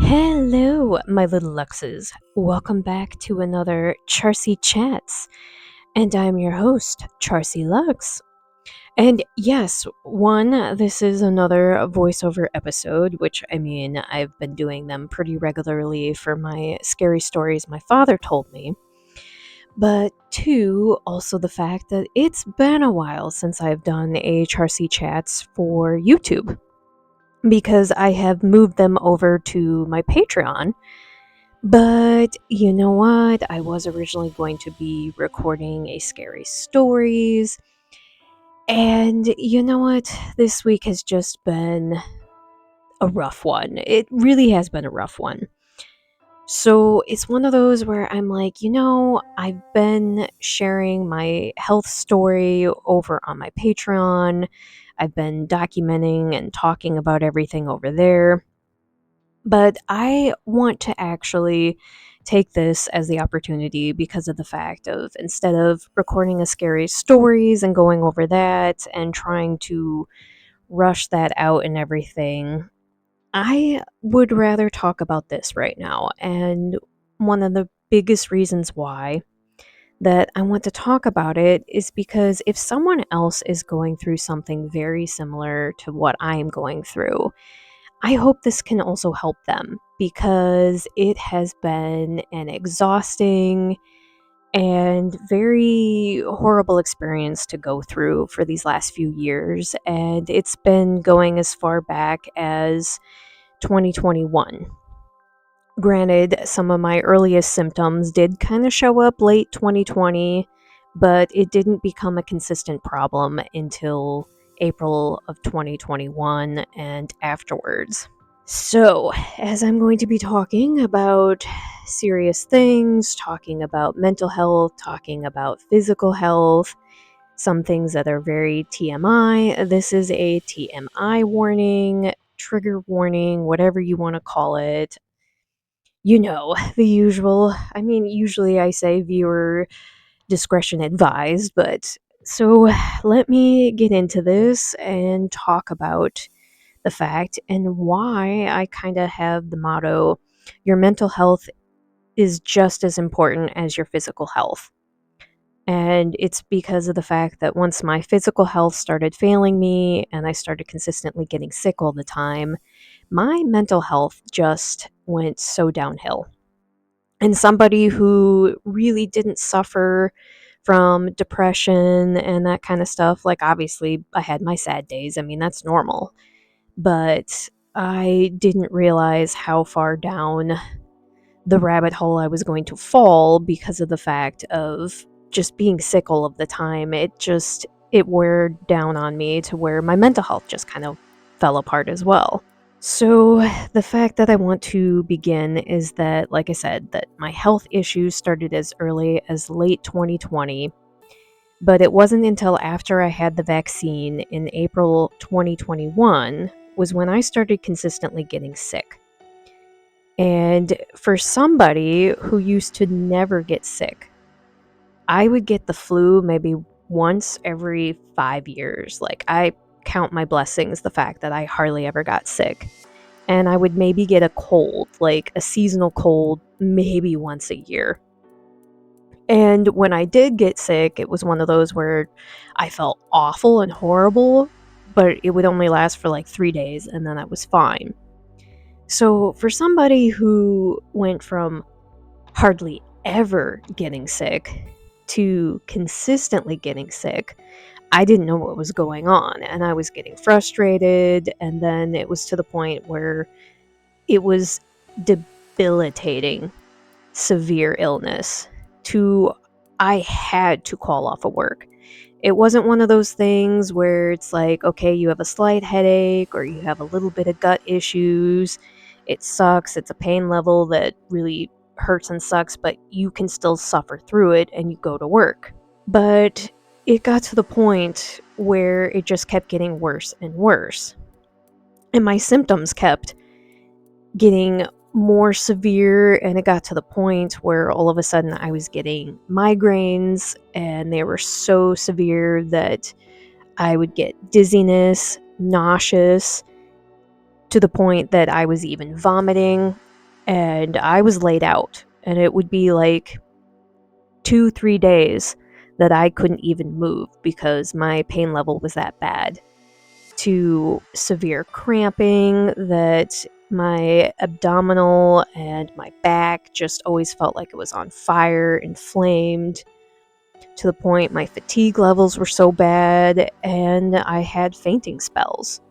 Hello, my little Luxes. Welcome back to another Charsi Chats. And I'm your host, charsielux. And yes, this is another voiceover episode, which I've been doing them pretty regularly for my scary stories my father told me. But two, also the fact that it's been a while since I've done a Charsi Chats for YouTube, because I have moved them over to my Patreon. But you know what? I was originally going to be recording a scary stories. And you know what? This week has just been a rough one. It really has been a rough one. So it's one of those where I'm like, I've been sharing my health story over on my Patreon. I've been documenting and talking about everything over there. But I want to actually take this as the opportunity because of the fact of, instead of recording a scary stories and going over that and trying to rush that out and everything, I would rather talk about this right now. And one of the biggest reasons why that I want to talk about it is because if someone else is going through something very similar to what I'm going through, I hope this can also help them, because it has been an exhausting and very horrible experience to go through for these last few years. And it's been going as far back as 2021. Granted, some of my earliest symptoms did kind of show up late 2020, but it didn't become a consistent problem until April of 2021 and afterwards. So, as I'm going to be talking about serious things, talking about mental health, talking about physical health, some things that are very TMI, this is a TMI warning, trigger warning, whatever you want to call it. You know, the usual. Usually I say viewer discretion advised, but so let me get into this and talk about the fact and why I kind of have the motto, your mental health is just as important as your physical health. And it's because of the fact that once my physical health started failing me and I started consistently getting sick all the time, my mental health just went so downhill. And somebody who really didn't suffer from depression and that kind of stuff, like, obviously I had my sad days, that's normal. But I didn't realize how far down the rabbit hole I was going to fall because of the fact of just being sick all of the time. It wore down on me to where my mental health just kind of fell apart as well. So the fact that I want to begin is that, like I said, that my health issues started as early as late 2020, but it wasn't until after I had the vaccine in April 2021 was when I started consistently getting sick. And for somebody who used to never get sick, I would get the flu maybe once every 5 years. Like, I count my blessings, the fact that I hardly ever got sick. And I would maybe get a cold, like a seasonal cold, maybe once a year. And when I did get sick, it was one of those where I felt awful and horrible, but it would only last for like 3 days and then I was fine. So for somebody who went from hardly ever getting sick to consistently getting sick, I didn't know what was going on, and I was getting frustrated, and then it was to the point where it was debilitating, severe illness to I had to call off of work. It wasn't one of those things where it's like, okay, you have a slight headache or you have a little bit of gut issues. It sucks. It's a pain level that really hurts and sucks, but you can still suffer through it and you go to work. But it got to the point where it just kept getting worse and worse. And my symptoms kept getting more severe, and it got to the point where all of a sudden I was getting migraines, and they were so severe that I would get dizziness, nauseous, to the point that I was even vomiting. and I was laid out, and it would be like 2-3 days that I couldn't even move because my pain level was that bad, to severe cramping that my abdominal and my back just always felt like it was on fire, inflamed, to the point my fatigue levels were so bad, and I had fainting spells.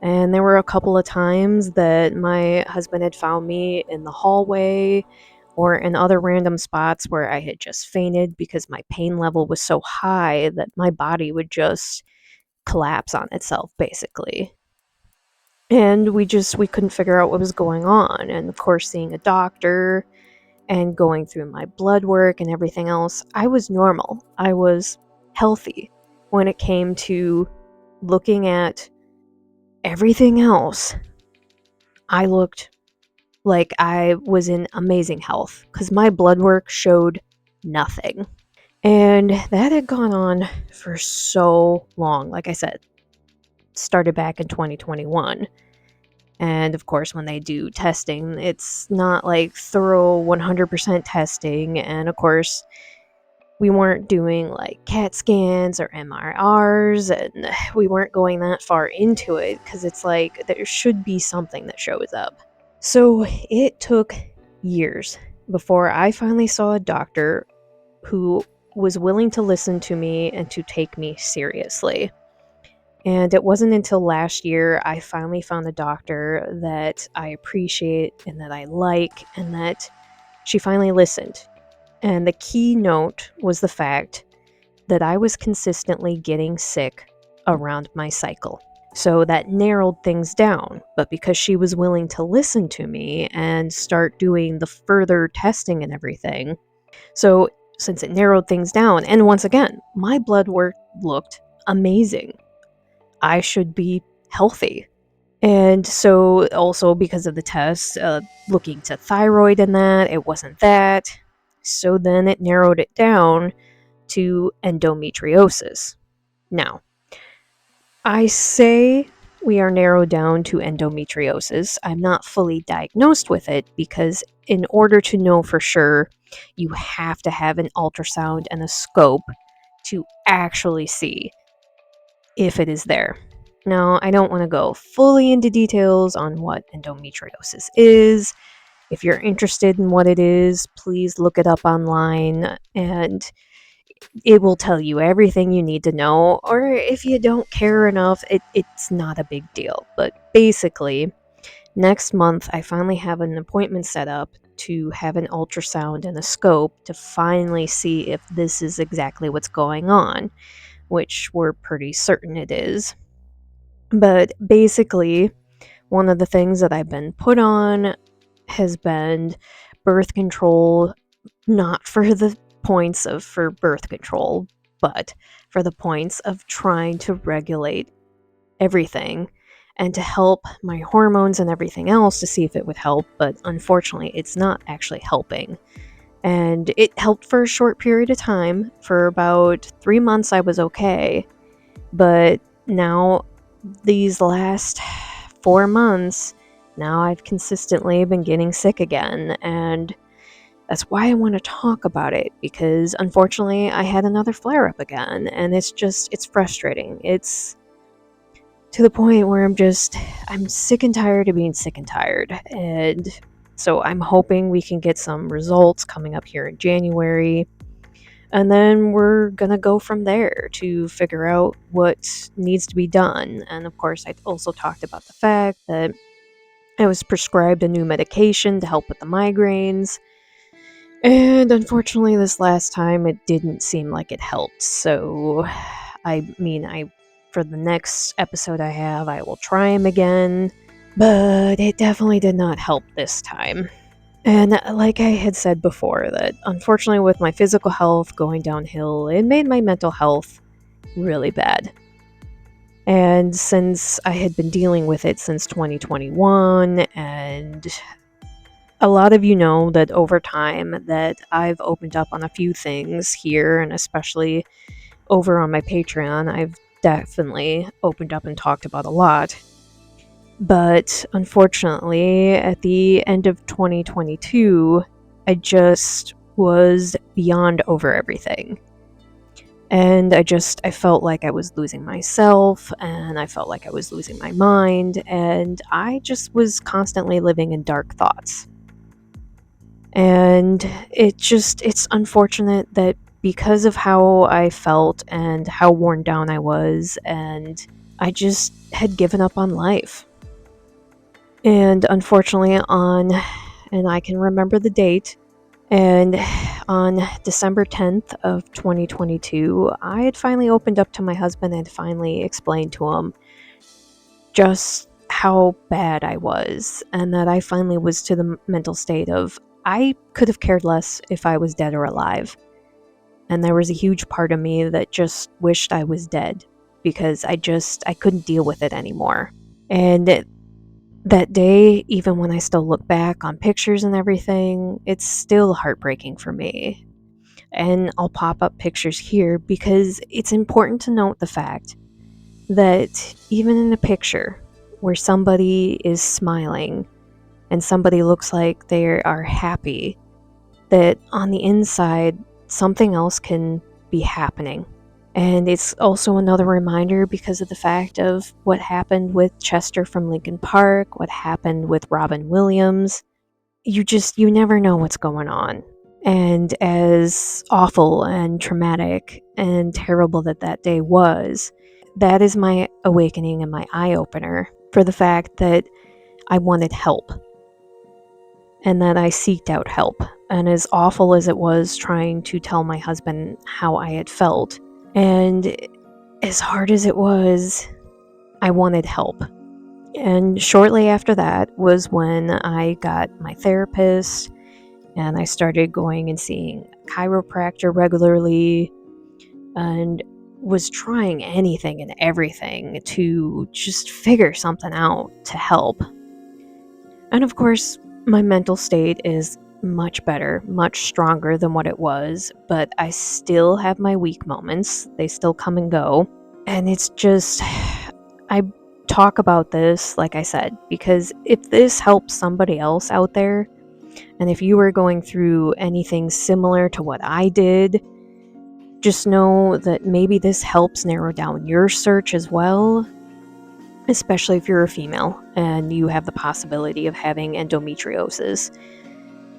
And there were a couple of times that my husband had found me in the hallway or in other random spots where I had just fainted because my pain level was so high that my body would just collapse on itself, basically. And we couldn't figure out what was going on. And of course, seeing a doctor and going through my blood work and everything else, I was normal. I was healthy. When it came to looking at everything else, I looked like I was in amazing health because my blood work showed nothing. And that had gone on for so long. Like I said, started back in 2021. And of course, when they do testing, it's not like thorough 100% testing. And of course, we weren't doing like CAT scans or MRIs, and we weren't going that far into it because it's like there should be something that shows up. So it took years before I finally saw a doctor who was willing to listen to me and to take me seriously. And it wasn't until last year I finally found a doctor that I appreciate and that I like, and that she finally listened. And the key note was the fact that I was consistently getting sick around my cycle. So that narrowed things down. But because she was willing to listen to me and start doing the further testing and everything, so since it narrowed things down, and once again, my blood work looked amazing. I should be healthy. And so, also because of the test, looking to thyroid and that, it wasn't that. So then it narrowed it down to endometriosis. Now, I say we are narrowed down to endometriosis. I'm not fully diagnosed with it because, in order to know for sure, you have to have an ultrasound and a scope to actually see if it is there. Now, I don't want to go fully into details on what endometriosis is. If you're interested in what it is, please look it up online and it will tell you everything you need to know. Or if you don't care enough, it's not a big deal. But basically, next month, I finally have an appointment set up to have an ultrasound and a scope to finally see if this is exactly what's going on, which we're pretty certain it is. But basically, one of the things that I've been put on has been birth control, not for the points of for birth control, but for the points of trying to regulate everything and to help my hormones and everything else to see if it would help, but unfortunately it's not actually helping. And it helped for a short period of time. For about 3 months I was okay, but now these last 4 months, now I've consistently been getting sick again, and that's why I want to talk about it, because unfortunately I had another flare up again, and it's frustrating. It's to the point where I'm sick and tired of being sick and tired. And so I'm hoping we can get some results coming up here in January. And then we're gonna go from there to figure out what needs to be done. And of course, I also talked about the fact that I was prescribed a new medication to help with the migraines. And unfortunately, this last time it didn't seem like it helped. So, for the next episode I will try him again. But it definitely did not help this time. And like I had said before, that unfortunately with my physical health going downhill, it made my mental health really bad. And since I had been dealing with it since 2021, and a lot of you know that over time that I've opened up on a few things here, and especially over on my Patreon, I've definitely opened up and talked about a lot. But unfortunately, at the end of 2022, I just was beyond over everything. And I felt like I was losing myself, and I felt like I was losing my mind, and I just was constantly living in dark thoughts. And it's unfortunate that because of how I felt and how worn down I was, and I just had given up on life. And unfortunately, and I can remember the date, and on December 10th of 2022, I had finally opened up to my husband and finally explained to him just how bad I was, and that I finally was to the mental state of I could have cared less if I was dead or alive. And there was a huge part of me that just wished I was dead because I couldn't deal with it anymore. And that day, even when I still look back on pictures and everything, it's still heartbreaking for me. And I'll pop up pictures here because it's important to note the fact that even in a picture where somebody is smiling and somebody looks like they are happy, that on the inside, something else can be happening. And it's also another reminder because of the fact of what happened with Chester from Linkin Park, what happened with Robin Williams. You never know what's going on. And as awful and traumatic and terrible that day was, that is my awakening and my eye opener for the fact that I wanted help and that I seeked out help. And as awful as it was trying to tell my husband how I had felt, and as hard as it was, I wanted help. And shortly after that was when I got my therapist and I started going and seeing a chiropractor regularly and was trying anything and everything to just figure something out to help. And of course, my mental state is much better, much stronger than what it was, but I still have my weak moments. They still come and go. And it's just, I talk about this, like I said, because if this helps somebody else out there, and if you were going through anything similar to what I did, just know that maybe this helps narrow down your search as well, especially if you're a female and you have the possibility of having endometriosis.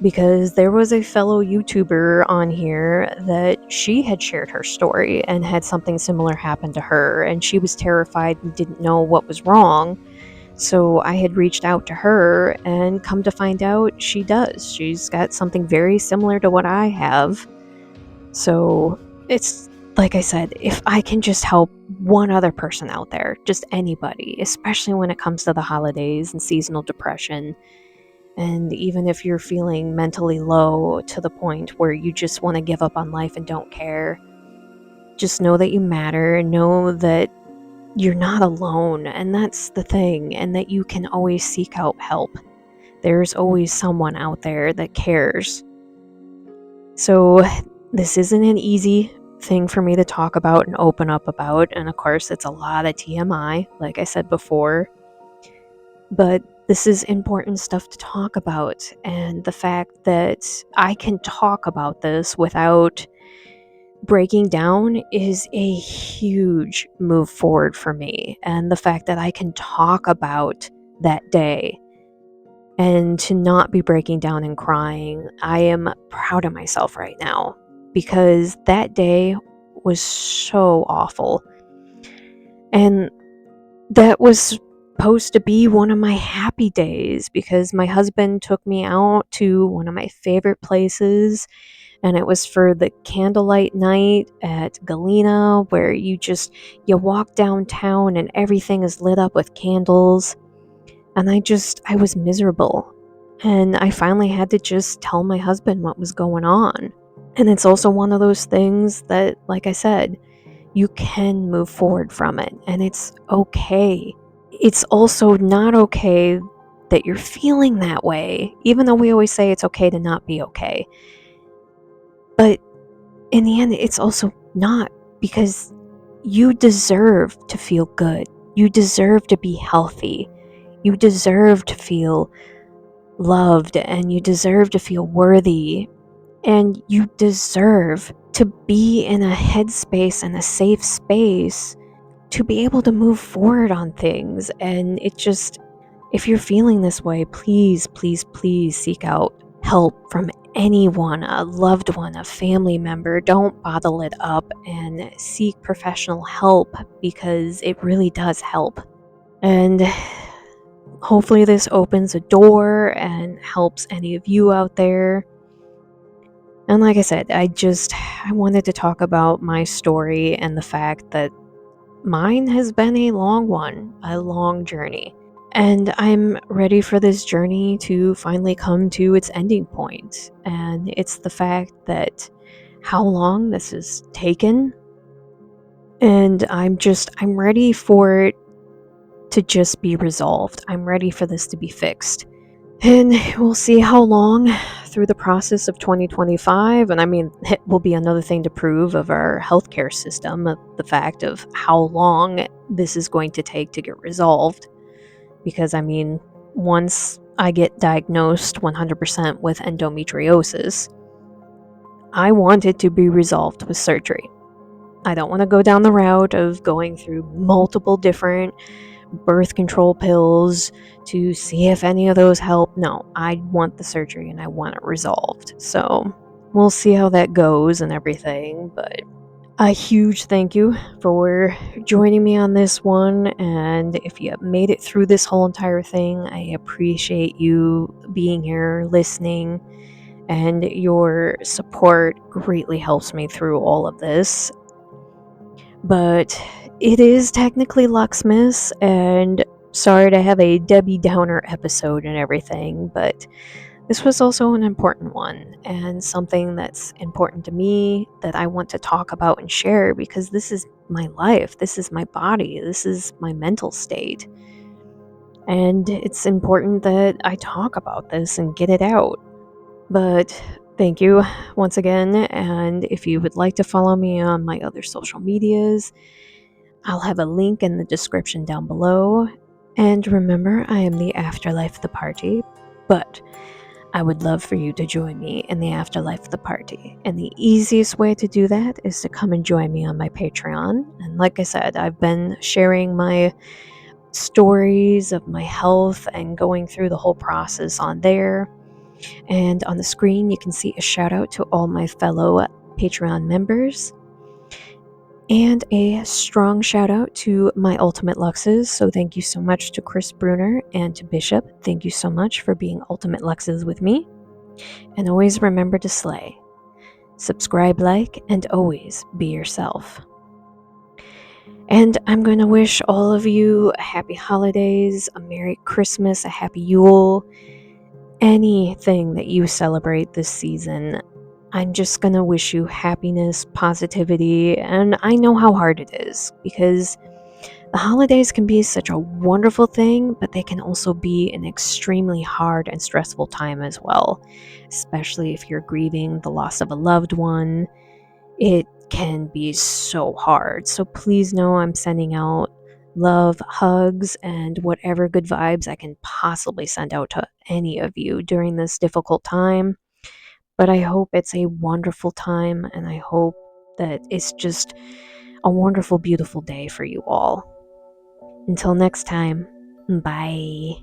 Because there was a fellow YouTuber on here that she had shared her story and had something similar happen to her, and she was terrified and didn't know what was wrong. So I had reached out to her, and come to find out, she does. She's got something very similar to what I have. So it's like I said, if I can just help one other person out there, just anybody, especially when it comes to the holidays and seasonal depression, and even if you're feeling mentally low to the point where you just want to give up on life and don't care, just know that you matter, know that you're not alone, and that's the thing, and that you can always seek out help. There's always someone out there that cares. So this isn't an easy thing for me to talk about and open up about, and of course it's a lot of TMI, like I said before, but this is important stuff to talk about, and the fact that I can talk about this without breaking down is a huge move forward for me. And the fact that I can talk about that day and to not be breaking down and crying, I am proud of myself right now, because that day was so awful. And that was supposed to be one of my happy days because my husband took me out to one of my favorite places, and it was for the candlelight night at Galena, where you walk downtown and everything is lit up with candles. And I was miserable, and I finally had to just tell my husband what was going on. And it's also one of those things that, like I said, you can move forward from it, and it's okay. It's also not okay that you're feeling that way, even though we always say it's okay to not be okay. But in the end, it's also not, because you deserve to feel good. You deserve to be healthy. You deserve to feel loved, and you deserve to feel worthy, and you deserve to be in a headspace and a safe space to be able to move forward on things. And if you're feeling this way, please, please, please seek out help from anyone, a loved one, a family member. Don't bottle it up and seek professional help, because it really does help. And hopefully this opens a door and helps any of you out there. And like I said, I wanted to talk about my story and the fact that mine has been a long one, a long journey. And I'm ready for this journey to finally come to its ending point. And it's the fact that how long this has taken. And I'm ready for it to just be resolved. I'm ready for this to be fixed. And we'll see how long through the process of 2025. And I mean, it will be another thing to prove of our healthcare system, the fact of how long this is going to take to get resolved. Because I mean, once I get diagnosed 100% with endometriosis, I want it to be resolved with surgery. I don't want to go down the route of going through multiple different birth control pills to see if any of those help. No, I want the surgery and I want it resolved. So we'll see how that goes and everything. But a huge thank you for joining me on this one. And if you made it through this whole entire thing, I appreciate you being here, listening, and your support greatly helps me through all of this. But it is technically Luxmas, and sorry to have a Debbie Downer episode and everything, but this was also an important one, and something that's important to me that I want to talk about and share, because this is my life, this is my body, this is my mental state. And it's important that I talk about this and get it out. But thank you once again, and if you would like to follow me on my other social medias, I'll have a link in the description down below. And remember, I am the afterlife of the party, but I would love for you to join me in the afterlife of the party. And the easiest way to do that is to come and join me on my Patreon. And like I said, I've been sharing my stories of my health and going through the whole process on there. And on the screen, you can see a shout out to all my fellow Patreon members. And a strong shout out to my Ultimate Luxes. So thank you so much to Chris Bruner and to Bishop. Thank you so much for being Ultimate Luxes with me. And always remember to slay. Subscribe, like, and always be yourself. And I'm going to wish all of you a happy holidays, a Merry Christmas, a Happy Yule, anything that you celebrate this season. I'm just gonna wish you happiness, positivity, and I know how hard it is, because the holidays can be such a wonderful thing, but they can also be an extremely hard and stressful time as well, especially if you're grieving the loss of a loved one. It can be so hard. So please know I'm sending out love, hugs, and whatever good vibes I can possibly send out to any of you during this difficult time. But I hope it's a wonderful time, and I hope that it's just a wonderful, beautiful day for you all. Until next time, bye.